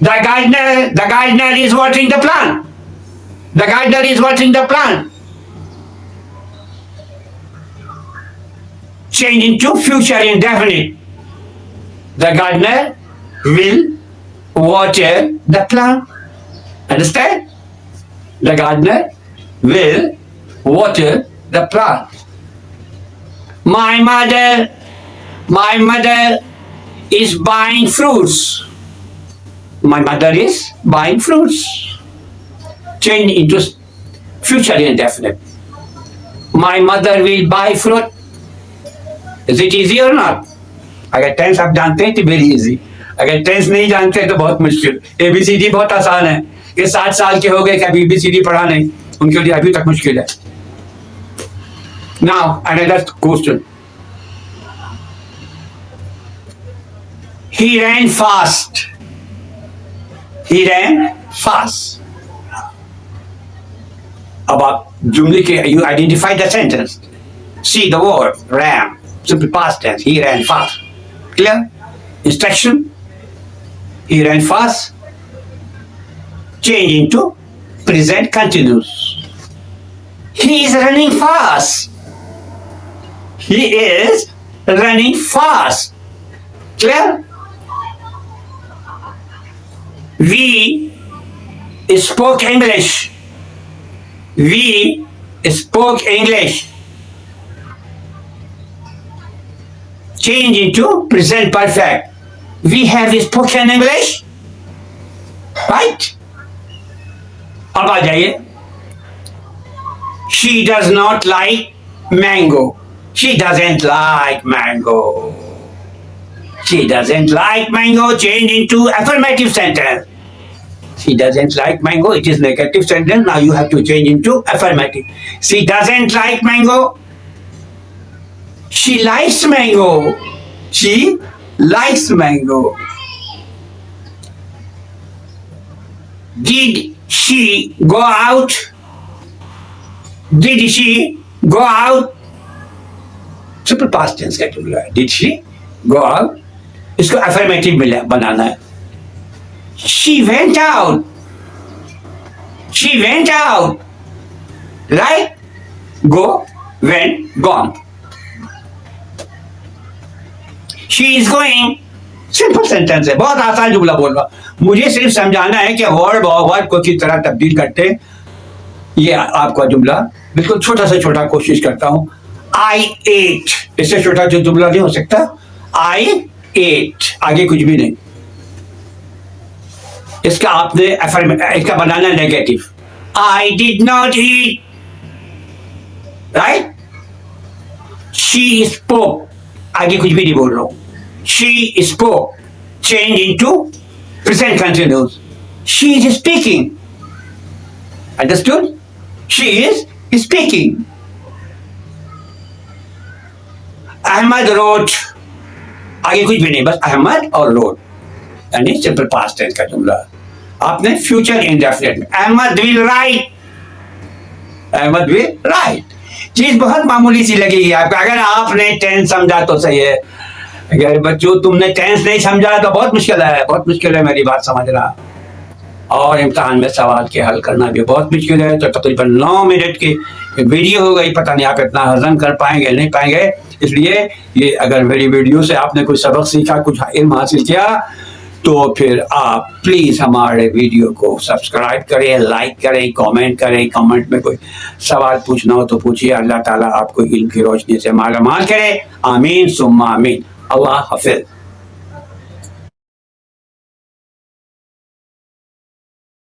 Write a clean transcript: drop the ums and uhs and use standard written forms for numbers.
The gardener is watering the plant. The gardener is watering the plant. Change into future indefinite. The gardener will water the plant. Understand? The gardener will water the plant. My mother is buying fruits. My mother is buying fruits. Change into future indefinite. My mother will buy fruit. Is it easy or not? अगर tense आप जानते हैं तो very easy, अगर tense नहीं जानते हैं तो बहुत मुश्किल। ABCD बहुत आसान है, ये 60 साल के हो गए कि अभी ABCD पढ़ा नहीं, उनके लिए अभी तक मुश्किल है। Now another question. He ran fast. He ran fast. अब आप जुमले के you identify the sentence. See the word ran. Simple past tense. He ran fast. Clear? Instruction. He ran fast. Change into present continuous. He is running fast. He is running fast. Clear? We spoke English. We spoke English. Change into present perfect. We have spoken English. Right? अब आ जाइए. She does not like mango. She doesn't like mango. She doesn't like mango. Change into affirmative sentence. She doesn't like mango. It is negative sentence. Now you have to change into affirmative. She doesn't like mango. She likes mango. She likes mango. Did she go out? Did she go out? Simple past tense का जुमला है. Did she go out? इसको affirmative में बनाना है. She went out. She went out. Right? Go, went, gone. She is going. Simple sentence है, बहुत आसान जुमला बोल रहा हूं. मुझे सिर्फ समझाना है कि वर्ड और वर्ड को किस तरह तब्दील करते. ये आपका जुमला बिल्कुल छोटा से छोटा कोशिश करता हूं. I ate. इससे छोटा जो जुमला नहीं हो सकता. I ate. आगे कुछ भी नहीं. इसका आपने इसका बनाना negative. I did not eat. Right? She spoke. आगे कुछ भी नहीं बोल रहा हूं. She spoke. Change into present continuous. She is speaking. Understood? She is speaking. Ahmad wrote. आगे कुछ भी नहीं, बस अहमद और wrote. यानी सिंपल पास्ट टेंस का जुमला. आपने फ्यूचर इंडेफिनिट में Ahmed will write. Ahmed will write. चीज बहुत मामूली सी लगेगी आपको अगर आपने टेंस समझा तो सही है. अगर बच्चों तुमने टेंस नहीं समझा तो बहुत मुश्किल है. बहुत मुश्किल है मेरी बात समझना. और इम्तहान में सवाल के हल करना भी बहुत मुश्किल है. तो तकरीबन 9 मिनट की वीडियो हो गई. पता नहीं आप इतना हजम कर पाएंगे नहीं पाएंगे. इसलिए ये अगर मेरी वीडियो से आपने कुछ सबक सीखा, कुछ इल्म हासिल किया, तो फिर आप प्लीज़ हमारे वीडियो को सब्सक्राइब करें, लाइक करें, कमेंट करें. कमेंट में कोई सवाल पूछना हो तो पूछिए. अल्लाह ताला आपको इल्म की रोशनी से मालामाल करे. आमीन सुम्मा आमीन. अल्लाह हाफिज़.